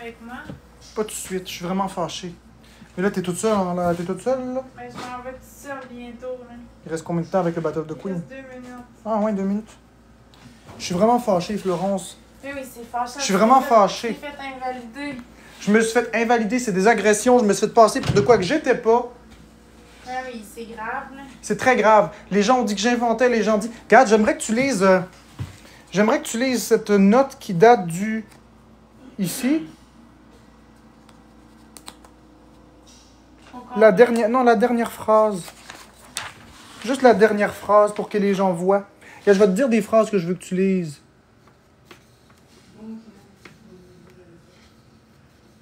avec moi? Pas tout de suite, je suis vraiment fâché. Mais là, t'es toute seule, là? T'es toute seule, là? Ben, je m'en vais toute seule bientôt, là. Il reste combien de temps avec le Battle of the Il Queen? reste 2 minutes. Ah ouais, 2 minutes. Je suis vraiment fâché, Florence. Oui, c'est fâchant. Je suis vraiment fâché. Je t'ai fait invalider. Je me suis fait invalider, c'est des agressions, je me suis fait passer pour de quoi que j'étais pas. Ah oui, c'est grave, là. C'est très grave. Les gens ont dit que j'inventais, les gens ont dit... Regarde, j'aimerais que tu lises... J'aimerais que tu lises cette note qui date du... Ici. La dernière... Non, la dernière phrase. Juste la dernière phrase pour que les gens voient. Et je vais te dire des phrases que je veux que tu lises.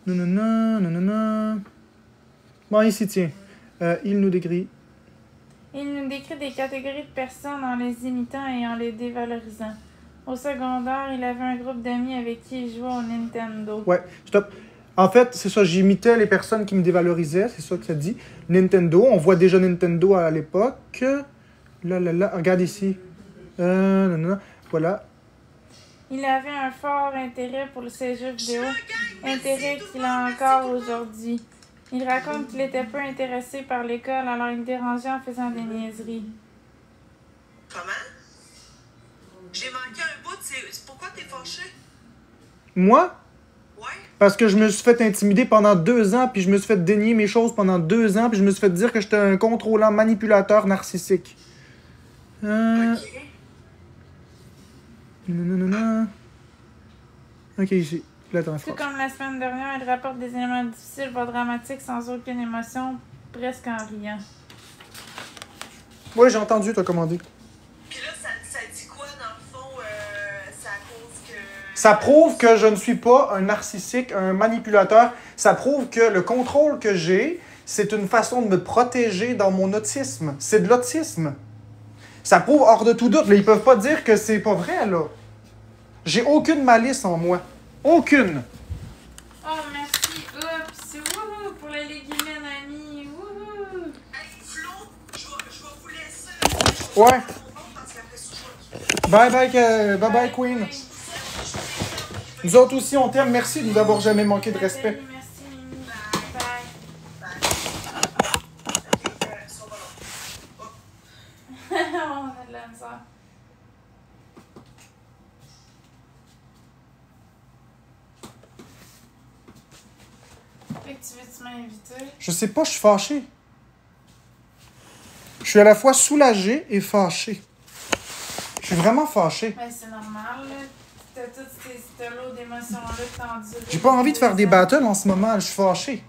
Nanana, nanana. Bon, ici, tiens. Il nous décrit. Il nous décrit des catégories de personnes en les imitant et en les dévalorisant. Au secondaire, il avait un groupe d'amis avec qui il jouait au Nintendo. Ouais, stop. En fait, c'est ça, j'imitais les personnes qui me dévalorisaient, c'est ça que ça dit. Nintendo, on voit déjà Nintendo à l'époque. Là, regarde ici. Nanana. Voilà. Il avait un fort intérêt pour ces jeux vidéo, intérêt qu'il a encore aujourd'hui. Il raconte qu'il était peu intéressé par l'école, alors il dérangeait en faisant des niaiseries. Comment? J'ai manqué un bout, c'est pourquoi t'es fâché? Moi? Ouais? Parce que je me suis fait intimider pendant 2 ans, puis je me suis fait dénier mes choses pendant 2 ans, puis je me suis fait dire que j'étais un contrôlant manipulateur narcissique. Ok. Nanana. Ok, ici. Là, attends, Tout comme la semaine dernière, il rapporte des éléments difficiles, voire dramatiques, sans aucune émotion, presque en riant. Ouais, j'ai entendu, t'as commandé. Puis là, ça dit quoi dans le fond? C'est à cause que... Ça prouve que je ne suis pas un narcissique, un manipulateur. Ça prouve que le contrôle que j'ai, c'est une façon de me protéger dans mon autisme. C'est de l'autisme. Ça prouve hors de tout doute. Là, ils peuvent pas dire que c'est pas vrai, là. J'ai aucune malice en moi. Aucune. Oh, merci. Oups. Wouhou pour les légumes, amis. Wouhou. Hey, Flo, je vais vous laisser. Ouais. Parce qu'après ça, Bye bye, Queen. Nous autres aussi, on t'aime. Merci de nous avoir jamais manqué de respect. Merci, Mimi. Bye. On a de la misère. Fait que tu veux-tu m'inviter? Je sais pas, je suis fâché. Je suis à la fois soulagé et fâché. Je suis vraiment fâché. Ben, c'est normal, là. T'as tout ce lot d'émotions-là tendues. J'ai pas envie de faire des battles en ce moment, je suis fâché.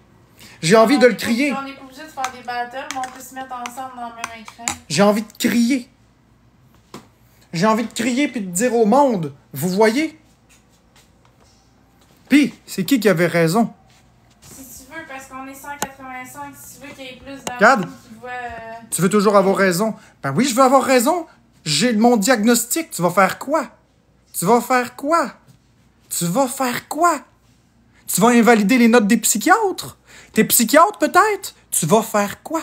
J'ai envie de le crier. On n'est pas obligé de faire des battles, mais on peut se mettre ensemble dans le même écran. J'ai envie de crier. J'ai envie de crier puis de dire au monde, vous voyez? Puis, c'est qui avait raison? Si tu veux, parce qu'on est 185, si tu veux qu'il y ait plus d'amour Regarde. qui voit... Tu veux toujours avoir raison? Ben oui, je veux avoir raison. J'ai mon diagnostic. Tu vas faire quoi? Tu vas faire quoi? Tu vas faire quoi? Tu vas invalider les notes des psychiatres? T'es psychiatre peut-être? Tu vas faire quoi?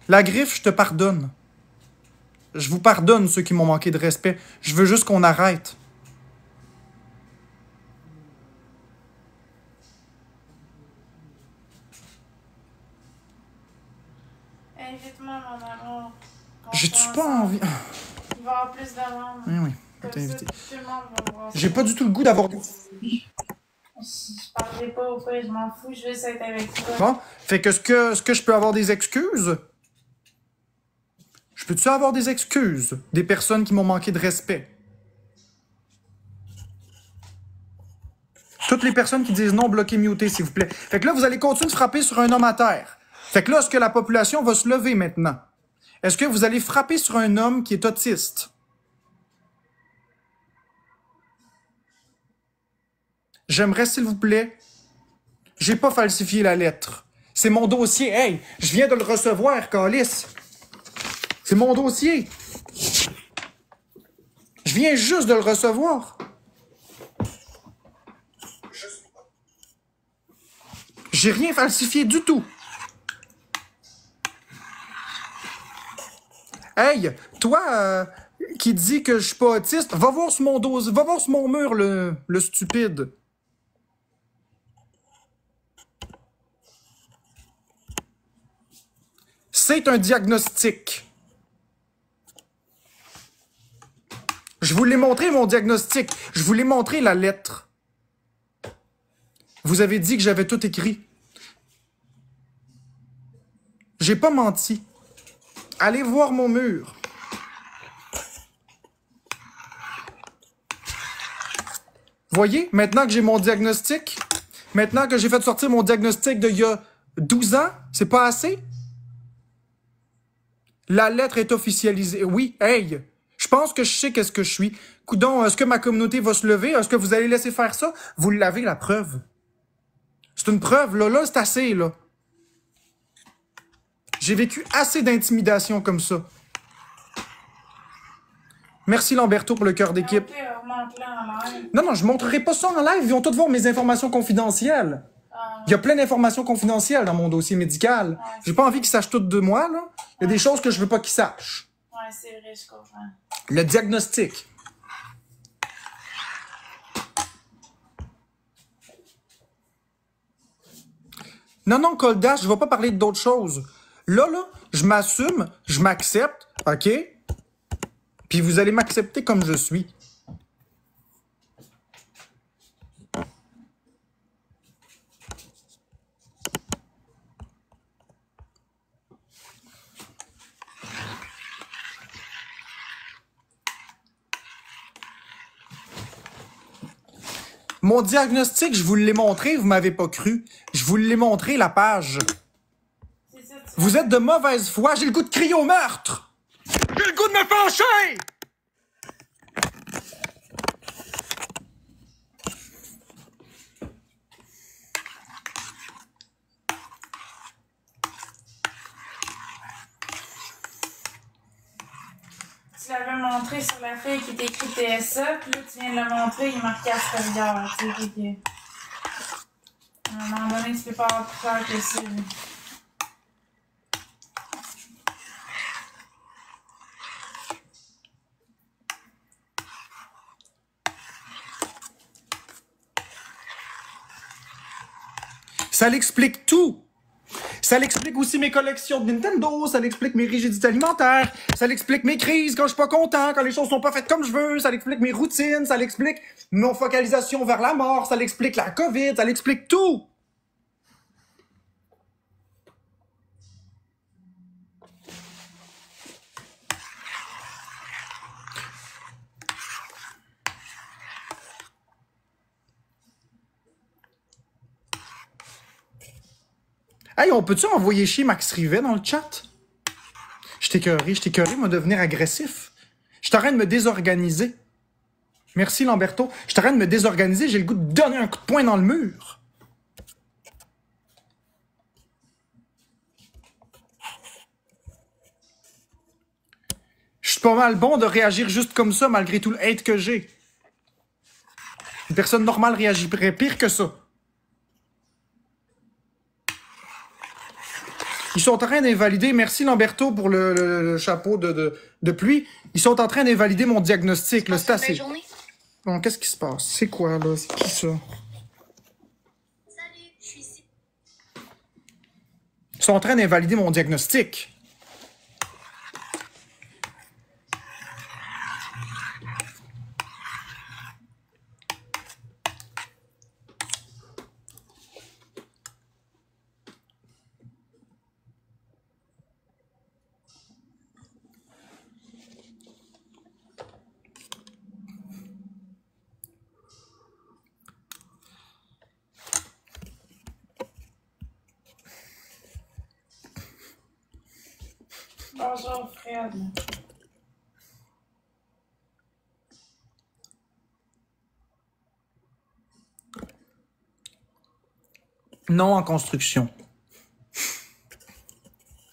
La griffe, je te pardonne. Je vous pardonne ceux qui m'ont manqué de respect. Je veux juste qu'on arrête. Invite-moi, mon amour. J'ai-tu pas envie? Il va y avoir plus de monde. Oui, oui. Comme T'es invité. ça, tout le monde va voir ça. J'ai pas du tout le goût d'avoir... Je parlerai pas ou pas, je m'en fous, je veux juste être avec toi. Bon, fait que est-ce que je peux avoir des excuses? Je peux-tu avoir des excuses des personnes qui m'ont manqué de respect? Toutes les personnes qui disent non, bloquez, muter, s'il vous plaît. Fait que là, vous allez continuer de frapper sur un homme à terre. Fait que là, est-ce que la population va se lever maintenant? Est-ce que vous allez frapper sur un homme qui est autiste? J'aimerais, s'il vous plaît, j'ai pas falsifié la lettre. C'est mon dossier. Hey, je viens de le recevoir, Calice. C'est mon dossier. Je viens juste de le recevoir. J'ai rien falsifié du tout. Hey, toi qui dis que je suis pas autiste, va voir sur mon dos, va voir sur mon mur le stupide. C'est un diagnostic. Je vous l'ai montré, mon diagnostic. Je vous l'ai montré, la lettre. Vous avez dit que j'avais tout écrit. J'ai pas menti. Allez voir mon mur. Voyez, maintenant que j'ai mon diagnostic, maintenant que j'ai fait sortir mon diagnostic d'il y a 12 ans, c'est pas assez? La lettre est officialisée. Oui, hey, je pense que je sais qu'est-ce que je suis. Coudon, est-ce que ma communauté va se lever? Est-ce que vous allez laisser faire ça? Vous l'avez, la preuve. C'est une preuve, là. Là, c'est assez, là. J'ai vécu assez d'intimidation comme ça. Merci Lamberto pour le cœur d'équipe. Ok, remonte-le en live. Non, non, je montrerai pas ça en live. Ils vont tous voir mes informations confidentielles. Il y a plein d'informations confidentielles dans mon dossier médical. J'ai pas envie qu'ils sachent tout de moi, là. Il y a des choses que je veux pas qu'ils sachent. Ouais, c'est vrai, je comprends. Le diagnostic. Non, non, Coldash, je vais pas parler d'autres choses. Là, je m'assume, je m'accepte, OK? Puis vous allez m'accepter comme je suis. Mon diagnostic, je vous l'ai montré, vous m'avez pas cru. Je vous l'ai montré, la page. C'est ça, Vous êtes de mauvaise foi, j'ai le goût de crier au meurtre! J'ai le goût de me fâcher! Tu l'avais montré sur la feuille qui était écrit TSA, puis là, tu viens de le montrer, il est marqué Asperger. Tu sais, à un moment donné, tu peux pas avoir plus clair que ça. Là. Ça l'explique tout! Ça l'explique aussi mes collections de Nintendo, ça l'explique mes rigidités alimentaires, ça l'explique mes crises quand je suis pas content, quand les choses sont pas faites comme je veux, ça l'explique mes routines, ça l'explique mon focalisation vers la mort, ça l'explique la COVID, ça l'explique tout! Hey, on peut-tu envoyer chier Max Rivet dans le chat? Je t'écœuré, moi, devenir agressif. Je suis en train de me désorganiser. Merci, Lamberto. Je suis en train de me désorganiser, j'ai le goût de donner un coup de poing dans le mur. Je suis pas mal bon de réagir juste comme ça, malgré tout le hate que j'ai. Une personne normale réagirait pire que ça. Ils sont en train d'invalider, merci Lamberto pour le chapeau de pluie. Ils sont en train d'invalider mon diagnostic, là, c'est assez. Bon, qu'est-ce qui se passe? C'est quoi, là? C'est qui, ça? Salut, je suis ici. Ils sont en train d'invalider mon diagnostic. Bonjour, Fred. Non en construction.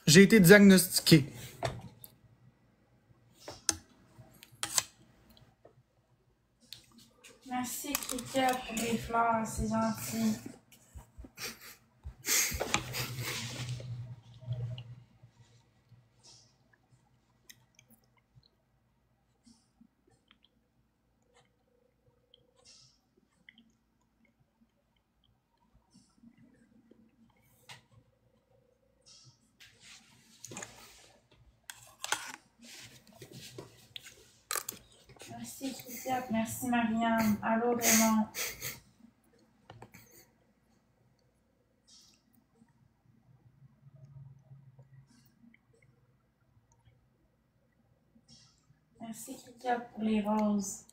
J'ai été diagnostiqué. Merci, Kika, pour les fleurs, c'est gentil. Kit-Kat. Merci, Marianne. Allô, Raymond. Merci, Kit-Kat, pour les roses.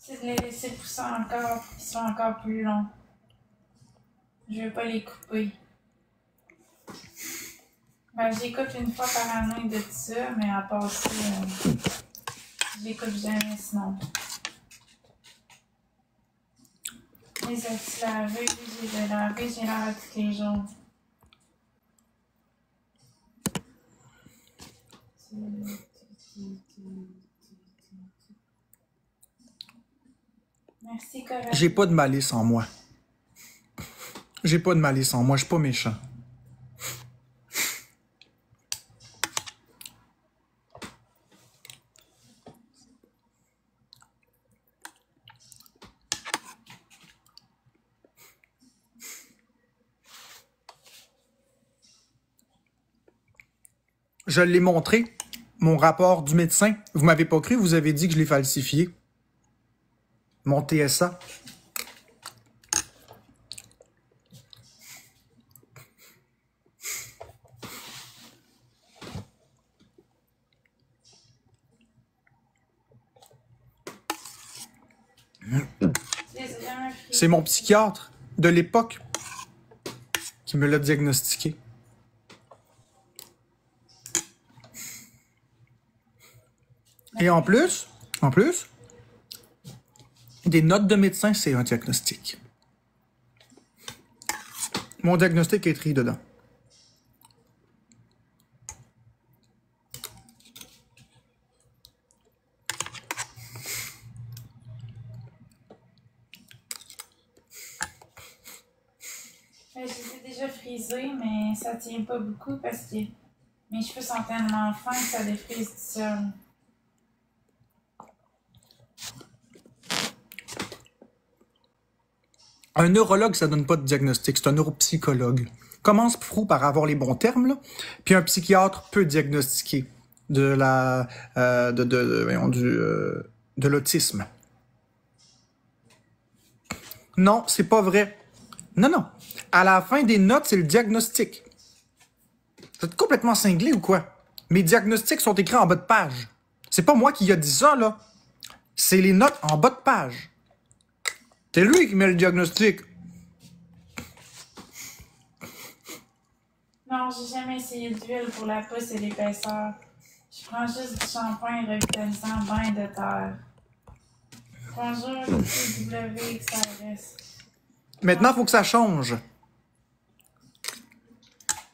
C'est de les laisser pousser encore pour qu'ils soient encore plus longs. Je veux pas les couper. Ben, j'y coupe une fois par année de ça, mais à part ça, je les coupe jamais sinon. Les as-tu lavés? Oui, j'ai lavé, j'ai lavé tous les jours. Merci, Coralie. J'ai pas de malice en moi. J'ai pas de malice en moi, je suis pas méchant. Je l'ai montré, mon rapport du médecin. Vous m'avez pas cru, vous avez dit que je l'ai falsifié. Mon TSA. C'est mon psychiatre de l'époque qui me l'a diagnostiqué. Et en plus, des notes de médecin, c'est un diagnostic. Mon diagnostic est écrit dedans. Je les ai déjà frisés, mais ça tient pas beaucoup parce que mes cheveux sont tellement fins que ça défrise tout seul. Un neurologue, ça donne pas de diagnostic, c'est un neuropsychologue. Commence Frou par avoir les bons termes, là, puis un psychiatre peut diagnostiquer de l'autisme. Non, c'est pas vrai. Non. À la fin des notes, c'est le diagnostic. Vous êtes complètement cinglé ou quoi? Mes diagnostics sont écrits en bas de page. C'est pas moi qui a dit ça, là. C'est les notes en bas de page. C'est lui qui met le diagnostic. Non, j'ai jamais essayé d'huile pour la pousse et l'épaisseur. Je prends juste du shampoing revitalisant bain de terre. Bonjour, WXRS. Maintenant, il faut que ça change.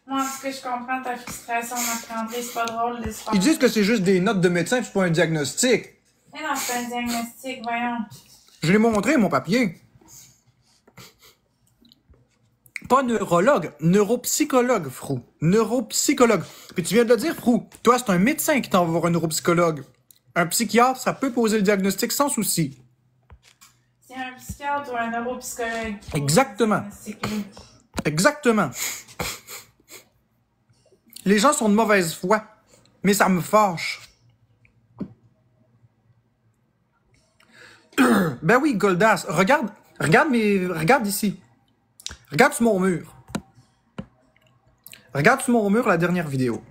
Moi, en tout cas, je comprends ta frustration, Marc-André. C'est pas drôle de se faire. Ils disent que c'est juste des notes de médecin, puis c'est pas un diagnostic. Mais non, c'est un diagnostic, voyons. Je l'ai montré, mon papier. Pas neurologue, neuropsychologue, Frou. Neuropsychologue. Puis tu viens de le dire, Frou. Toi, c'est un médecin qui t'envoie voir un neuropsychologue. Un psychiatre, ça peut poser le diagnostic sans souci. C'est un psychiatre ou un neuropsychologue. Exactement. Exactement. Les gens sont de mauvaise foi, mais ça me fâche. Ben oui, Goldas, regarde ici. Regarde sur mon mur. Regarde sur mon mur la dernière vidéo.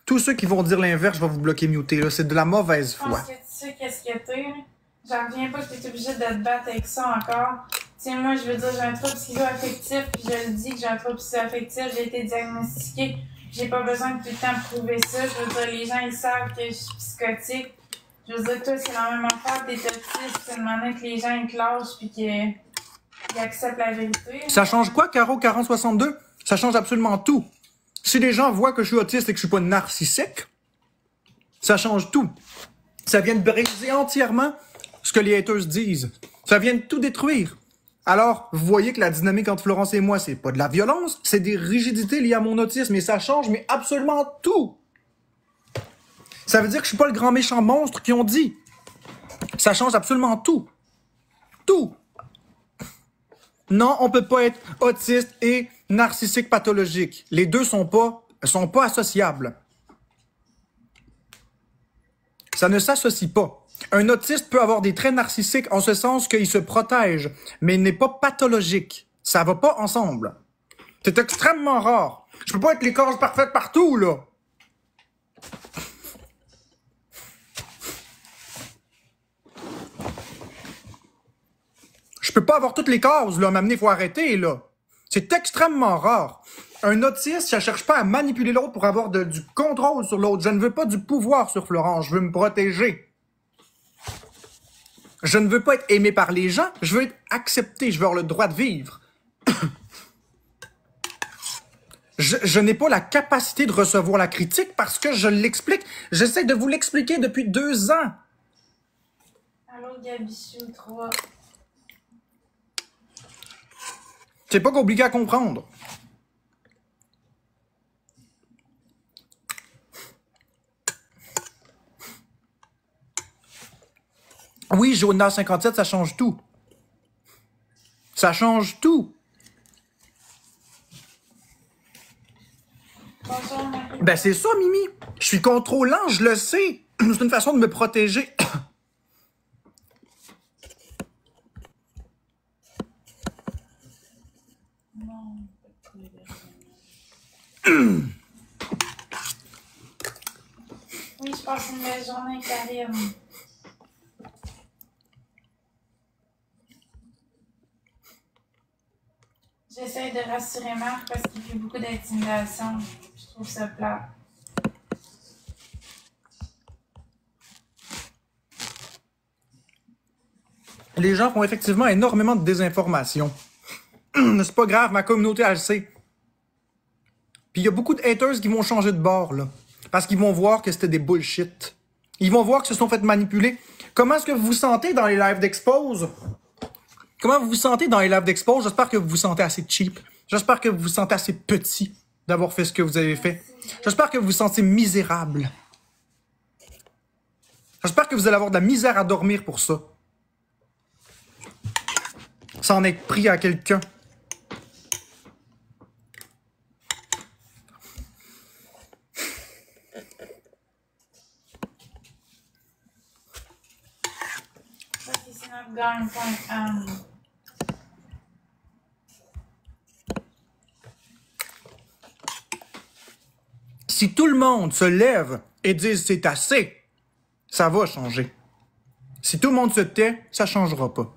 Tous ceux qui vont dire l'inverse, je vais vous bloquer muter. Là. C'est de la mauvaise foi. Je pense que tu sais qu'est-ce que t'es. J'en reviens pas que t'es obligé de te battre avec ça encore. Tu sais, moi, je veux dire, j'ai un trouble schizoaffectif, puis je le dis que j'ai un trouble schizoaffectif, j'ai été diagnostiquée. J'ai pas besoin de tout le temps prouver ça. Je veux dire, les gens, ils savent que je suis psychotique. Je veux dire, toi, c'est la même affaire, t'es autiste, c'est demander que les gens, ils te lâchent, puis qu'ils acceptent la vérité. Ça change quoi, Caro 4062? Ça change absolument tout. Si les gens voient que je suis autiste et que je suis pas narcissique, ça change tout. Ça vient de briser entièrement ce que les haters disent. Ça vient de tout détruire. Alors, vous voyez que la dynamique entre Florence et moi, c'est pas de la violence, c'est des rigidités liées à mon autisme et ça change, mais absolument tout. Ça veut dire que je suis pas le grand méchant monstre qu'ils ont dit. Ça change absolument tout. Tout. Non, on peut pas être autiste et narcissique pathologique. Les deux sont pas associables. Ça ne s'associe pas. Un autiste peut avoir des traits narcissiques en ce sens qu'il se protège, mais il n'est pas pathologique. Ça va pas ensemble. C'est extrêmement rare. Je peux pas être les causes parfaites partout, là. Je peux pas avoir toutes les cases, là, m'amener, faut arrêter, là. C'est extrêmement rare. Un autiste, ça cherche pas à manipuler l'autre pour avoir du contrôle sur l'autre. Je ne veux pas du pouvoir sur Florence, je veux me protéger. Je ne veux pas être aimé par les gens, je veux être accepté, je veux avoir le droit de vivre. Je n'ai pas la capacité de recevoir la critique parce que je l'explique. J'essaie de vous l'expliquer depuis 2 ans. Allô, Gabichou 3. C'est pas compliqué à comprendre. Oui, Jonas 57, ça change tout. Ça change tout. Bonjour, Marie. Ben c'est ça, Mimi. Je suis contrôlant, je le sais. C'est une façon de me protéger. Non, oui, je passe une belle journée, Karine. J'essaie de rassurer Marc parce qu'il fait beaucoup d'intimidation. Je trouve ça plat. Les gens font effectivement énormément de désinformation. C'est pas grave, ma communauté, elle le sait. Puis il y a beaucoup de haters qui vont changer de bord, là. Parce qu'ils vont voir que c'était des bullshit. Ils vont voir que se sont fait manipuler. Comment est-ce que vous vous sentez dans les lives d'Expose? Comment vous vous sentez dans les lives d'Expose? J'espère que vous vous sentez assez cheap. J'espère que vous vous sentez assez petit d'avoir fait ce que vous avez fait. J'espère que vous vous sentez misérable. J'espère que vous allez avoir de la misère à dormir pour ça. Sans en être pris à quelqu'un. Ça, c'est notre gagne.com. Si tout le monde se lève et dit c'est assez, ça va changer. Si tout le monde se tait, ça changera pas.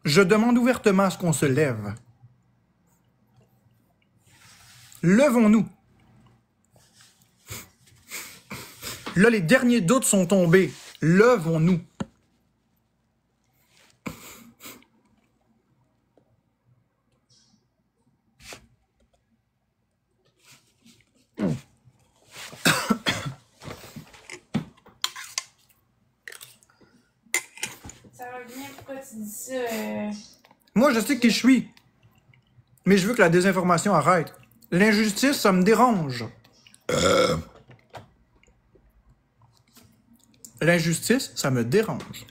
Je demande ouvertement à ce qu'on se lève. Levons-nous. Là, les derniers doutes sont tombés. Levons-nous. Ça va bien, pourquoi tu dis ça? Moi, je sais qui je suis. Mais je veux que la désinformation arrête. L'injustice, ça me dérange. L'injustice, ça me dérange.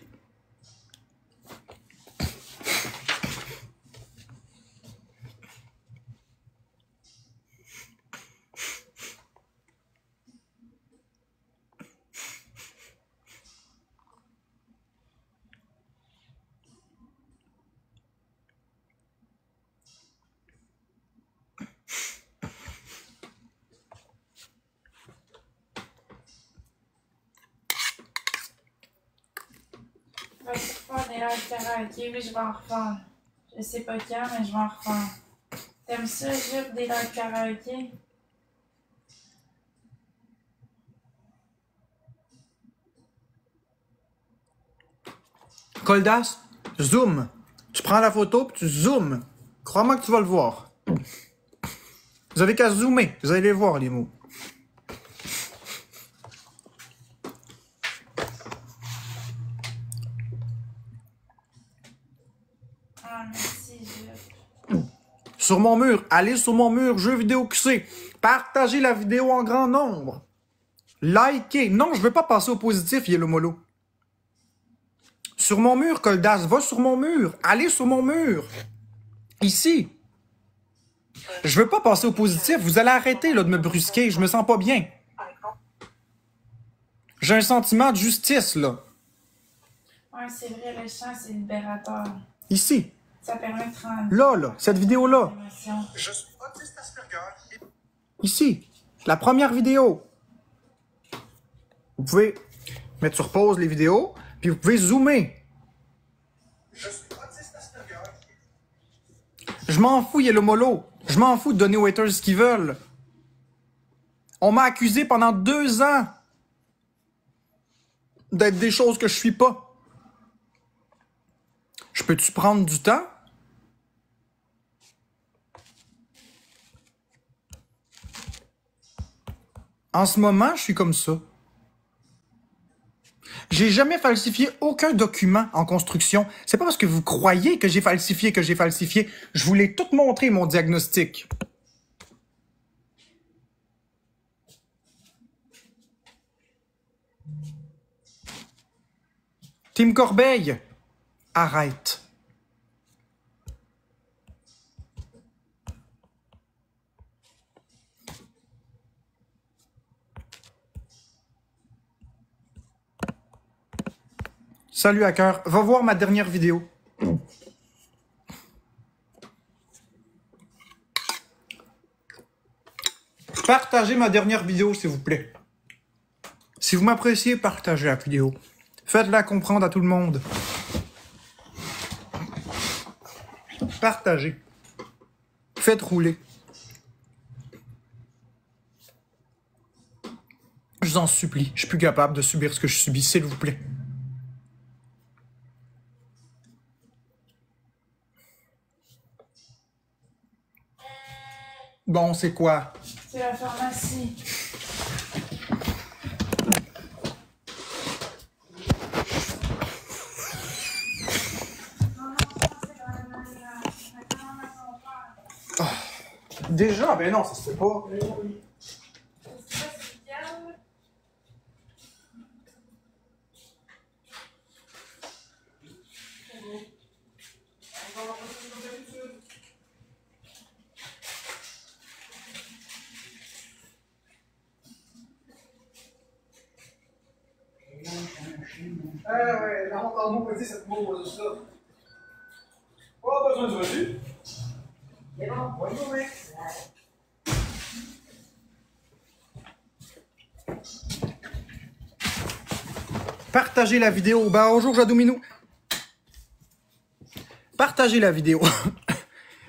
Vas-tu refaire des lives karaoké? Oui, je vais en refaire. Je sais pas quand, mais je vais en refaire. T'aimes ça, Jules, des lives karaoké? Coldas, zoom. Tu prends la photo puis tu zoomes. Crois-moi que tu vas le voir. Vous avez qu'à zoomer. Vous allez les voir, les mots. Sur mon mur. Allez sur mon mur, jeux vidéo QC. Partagez la vidéo en grand nombre. Likez. Non, je veux pas passer au positif, Yellow Molo. Sur mon mur, Coldas, va sur mon mur. Allez sur mon mur. Ici. Je veux pas passer au positif. Vous allez arrêter là, de me brusquer. Je me sens pas bien. J'ai un sentiment de justice, là. Ouais, c'est vrai, le chant, c'est libérateur. Ici. Ça permet de rendre Là, cette vidéo-là. l'émotion. Je suis autiste Asperger. Ici. La première vidéo. Vous pouvez mettre sur pause les vidéos, puis vous pouvez zoomer. Je suis autiste Asperger. Je m'en fous, Yellow Molo. Je m'en fous de donner aux haters ce qu'ils veulent. On m'a accusé pendant 2 ans d'être des choses que je suis pas. Je peux-tu prendre du temps? En ce moment, je suis comme ça. J'ai jamais falsifié aucun document en construction. C'est pas parce que vous croyez que j'ai falsifié. Je vous l'ai tout montré, mon diagnostic. Tim Corbeil, arrête. Salut hacker, va voir ma dernière vidéo. Partagez ma dernière vidéo, s'il vous plaît. Si vous m'appréciez, partagez la vidéo. Faites-la comprendre à tout le monde. Partagez. Faites rouler. Je vous en supplie, je suis plus capable de subir ce que je subis, s'il vous plaît. Bon, c'est quoi? C'est la pharmacie. Oh. Déjà? Ben non, ça se fait pas. Ouais, on peut dire cette mot, ça. Pas besoin de reçu. Mais non, bonne journée. Partagez la vidéo. Bah, bonjour, Jadominou. Partagez la vidéo.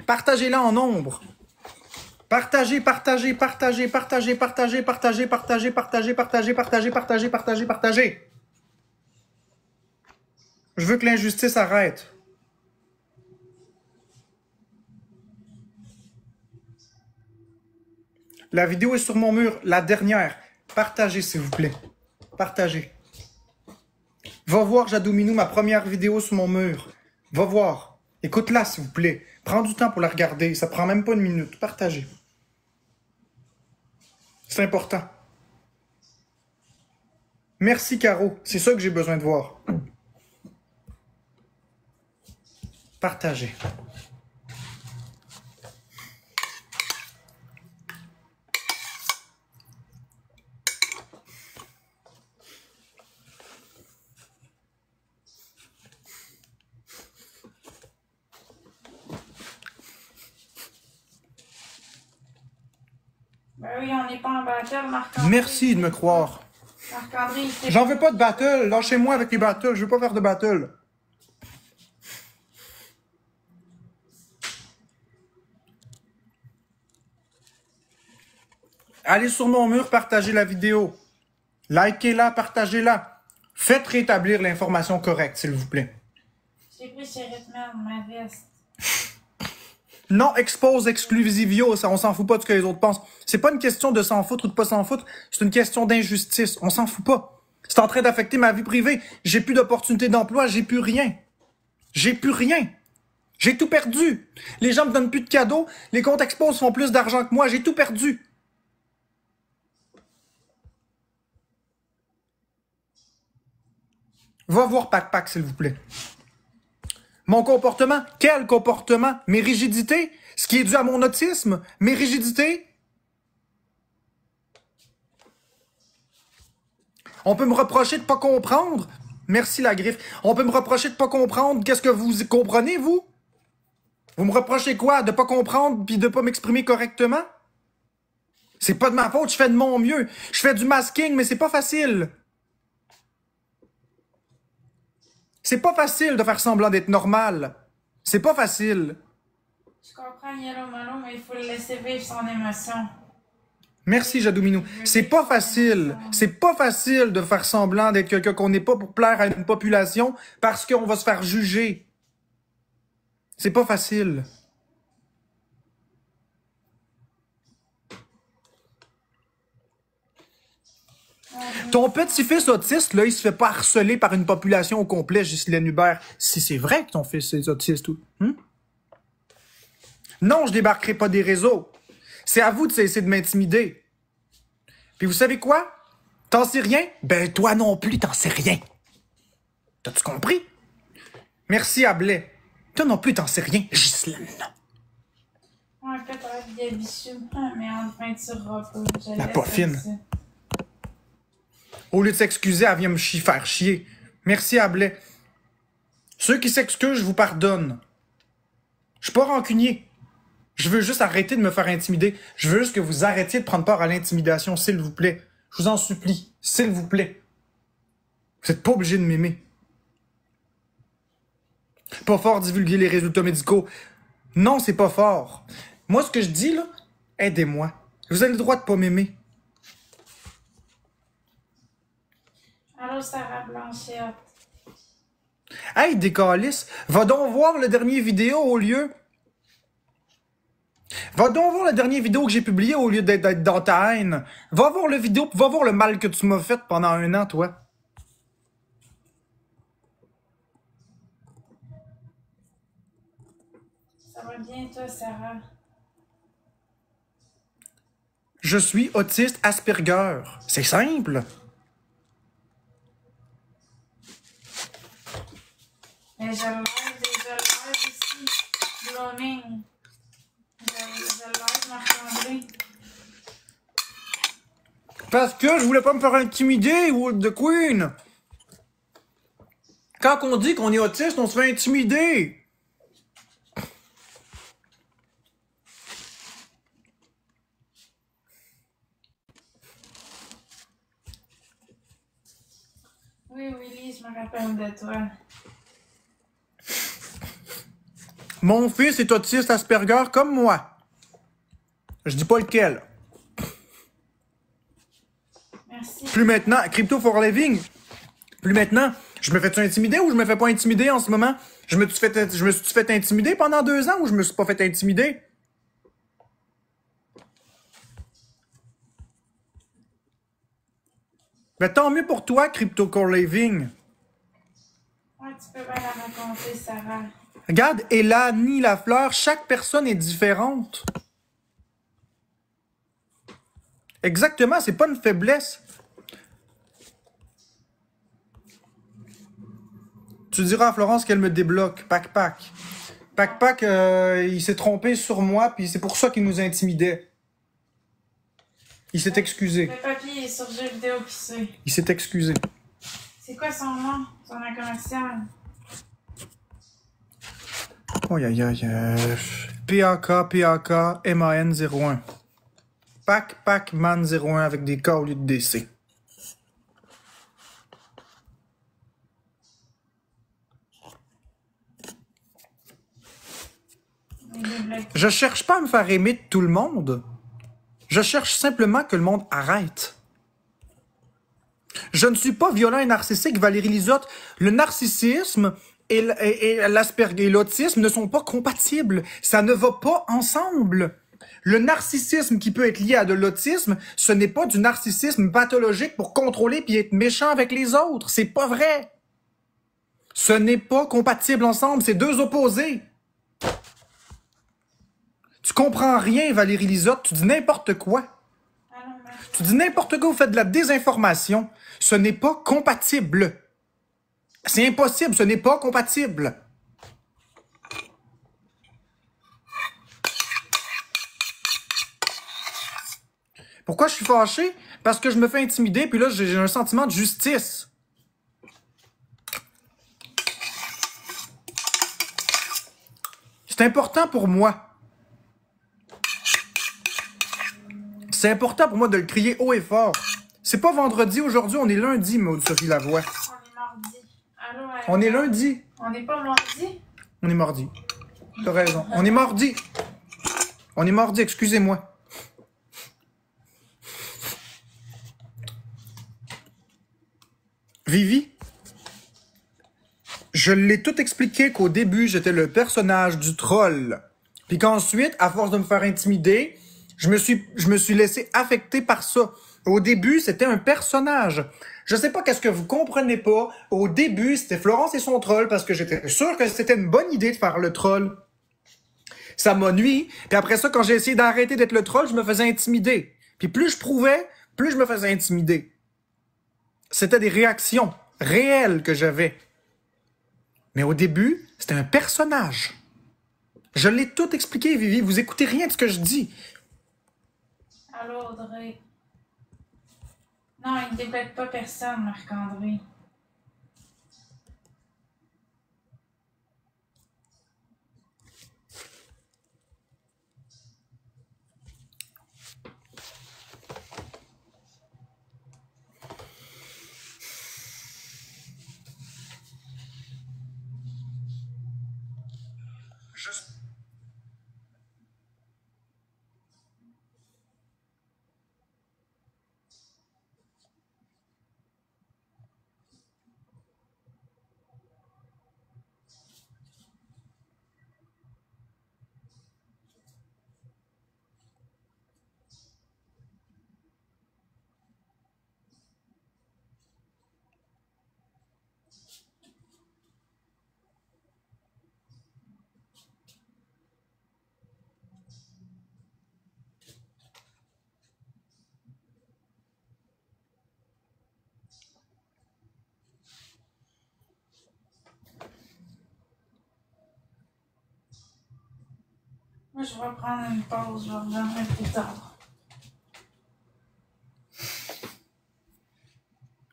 Partagez-la en nombre. Partagez. Je veux que l'injustice arrête. La vidéo est sur mon mur, la dernière. Partagez, s'il vous plaît. Partagez. Va voir, Jadominou, ma première vidéo sur mon mur. Va voir. Écoute-la, s'il vous plaît. Prends du temps pour la regarder. Ça prend même pas 1 minute. Partagez. C'est important. Merci, Caro. C'est ça que j'ai besoin de voir. Partagez. Ben oui, on n'est pas en battle, Marc-André. Merci de me croire. Marc-André, il fait... J'en veux pas de battle. Lâchez-moi avec les battles. Je veux pas faire de battle. Allez sur mon mur, partagez la vidéo. Likez-la, partagez-la. Faites rétablir l'information correcte, s'il vous plaît. J'ai pris chez Ritman, ma veste. Non, expose exclusivio, ça, on s'en fout pas de ce que les autres pensent. C'est pas une question de s'en foutre ou de pas s'en foutre, c'est une question d'injustice. On s'en fout pas. C'est en train d'affecter ma vie privée. J'ai plus d'opportunités d'emploi, j'ai plus rien. J'ai plus rien. J'ai tout perdu. Les gens me donnent plus de cadeaux. Les comptes Expose font plus d'argent que moi. J'ai tout perdu. Va voir Pac-Pac, s'il vous plaît. Mon comportement? Quel comportement? Mes rigidités? Ce qui est dû à mon autisme? Mes rigidités? On peut me reprocher de pas comprendre. Merci la griffe. On peut me reprocher de pas comprendre. Qu'est-ce que vous comprenez, vous? Vous me reprochez quoi? De pas comprendre puis de pas m'exprimer correctement? C'est pas de ma faute, je fais de mon mieux. Je fais du masking, mais c'est pas facile. C'est pas facile de faire semblant d'être normal. C'est pas facile. Je comprends Yellow Malo, mais il faut le laisser vivre son émotion. Merci, Jadouminou. C'est pas facile. C'est pas facile de faire semblant d'être quelqu'un qu'on n'est pas pour plaire à une population parce qu'on va se faire juger. C'est pas facile. Ton petit-fils autiste, là, il se fait pas harceler par une population au complet, Ghislaine Hubert. Si c'est vrai que ton fils est autiste, ou... Non, je débarquerai pas des réseaux. C'est à vous de cesser de m'intimider. Puis vous savez quoi? T'en sais rien? Ben toi non plus, t'en sais rien. T'as-tu compris? Merci à Blais. Toi non plus, t'en sais rien, Ghislaine. Ouais, peut-être Gabichou, mais on ne peinturera pas. La pas fine. Au lieu de s'excuser, elle vient me faire chier. Merci à Blais. Ceux qui s'excusent, je vous pardonne. Je suis pas rancunier. Je veux juste arrêter de me faire intimider. Je veux juste que vous arrêtiez de prendre part à l'intimidation, s'il vous plaît. Je vous en supplie, s'il vous plaît. Vous n'êtes pas obligé de m'aimer. Pas fort divulguer les résultats médicaux. Non, c'est pas fort. Moi, ce que je dis, là, aidez-moi. Vous avez le droit de pas m'aimer. Allô, Sarah Blanchette. Hey, décalisse, va donc voir le dernier vidéo au lieu... Va donc voir la dernière vidéo que j'ai publiée au lieu d'être dans ta haine. Va voir le vidéo, va voir le mal que tu m'as fait pendant 1 an, toi. Ça va bien, toi, Sarah? Je suis autiste Asperger. C'est simple. Mais je l'aide ici. Blooming. Je l'aide, Marc-André. Parce que je voulais pas me faire intimider, Wood the Queen. Quand on dit qu'on est autiste, on se fait intimider. Oui, Willy, je me rappelle de toi. Mon fils est autiste Asperger comme moi. Je dis pas lequel. Merci. Plus maintenant, Crypto for Living. Plus maintenant, je me fais-tu intimider ou je me fais pas intimider en ce moment? Je me suis fait intimider pendant 2 ans ou je me suis pas fait intimider? Ben tant mieux pour toi, Crypto for Living. Ouais, tu peux bien la raconter, Sarah. Regarde, Elani Lafleur, chaque personne est différente. Exactement, c'est pas une faiblesse. Tu diras à Florence qu'elle me débloque. Pac-Pac. Pac-Pac, il s'est trompé sur moi, puis c'est pour ça qu'il nous intimidait. Il s'est excusé. Le papier est sur jeu vidéo pissé. Il s'est excusé. C'est quoi son nom? Son nom commercial? Aïe aïe aïe. PAK MAN 01. Pac Man 01 avec des K au lieu de DC. Je cherche pas à me faire aimer de tout le monde. Je cherche simplement que le monde arrête. Je ne suis pas violent et narcissique, Valérie Lisotte. Le narcissisme et l'asperger et l'autisme ne sont pas compatibles. Ça ne va pas ensemble. Le narcissisme qui peut être lié à de l'autisme, ce n'est pas du narcissisme pathologique pour contrôler puis être méchant avec les autres. C'est pas vrai. Ce n'est pas compatible ensemble. C'est 2 opposés. Tu comprends rien, Valérie Lisotte. Tu dis n'importe quoi. Allô, merci. Tu dis n'importe quoi, vous faites de la désinformation. Ce n'est pas compatible. C'est impossible, ce n'est pas compatible. Pourquoi je suis fâché? Parce que je me fais intimider, puis là, j'ai un sentiment de justice. C'est important pour moi. C'est important pour moi de le crier haut et fort. C'est pas vendredi aujourd'hui, on est lundi, Maud-Sophie Lavoie. On est mardi. Allô, allô. On est lundi. On n'est pas mardi? On est mardi. T'as raison. On est mardi. On est mardi, excusez-moi. Vivi, je l'ai tout expliqué qu'au début, j'étais le personnage du troll. Puis qu'ensuite, à force de me faire intimider, je me suis laissé affecter par ça. Au début, c'était un personnage. Je sais pas qu'est-ce que vous comprenez pas. Au début, c'était Florence et son troll parce que j'étais sûr que c'était une bonne idée de faire le troll. Ça m'a nui. Puis après ça, quand j'ai essayé d'arrêter d'être le troll, je me faisais intimider. Puis plus je prouvais, plus je me faisais intimider. C'était des réactions réelles que j'avais. Mais au début, c'était un personnage. Je l'ai tout expliqué, Vivi. Vous écoutez rien de ce que je dis. Allô, Audrey. Non, il ne débecte pas personne, Marc-André. Moi, je vais prendre une pause. Je reviendrai plus tard.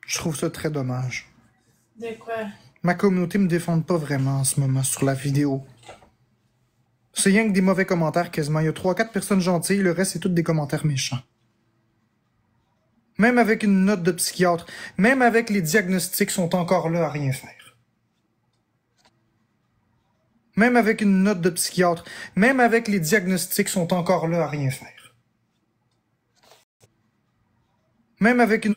Je trouve ça très dommage. De quoi? Ma communauté me défend pas vraiment en ce moment sur la vidéo. C'est rien que des mauvais commentaires quasiment. Il y a 3-4 personnes gentilles, le reste c'est tous des commentaires méchants. Même avec une note de psychiatre, même avec les diagnostics sont encore là à rien faire. Même avec une note de psychiatre, même avec les diagnostics sont encore là à rien faire. Même avec une...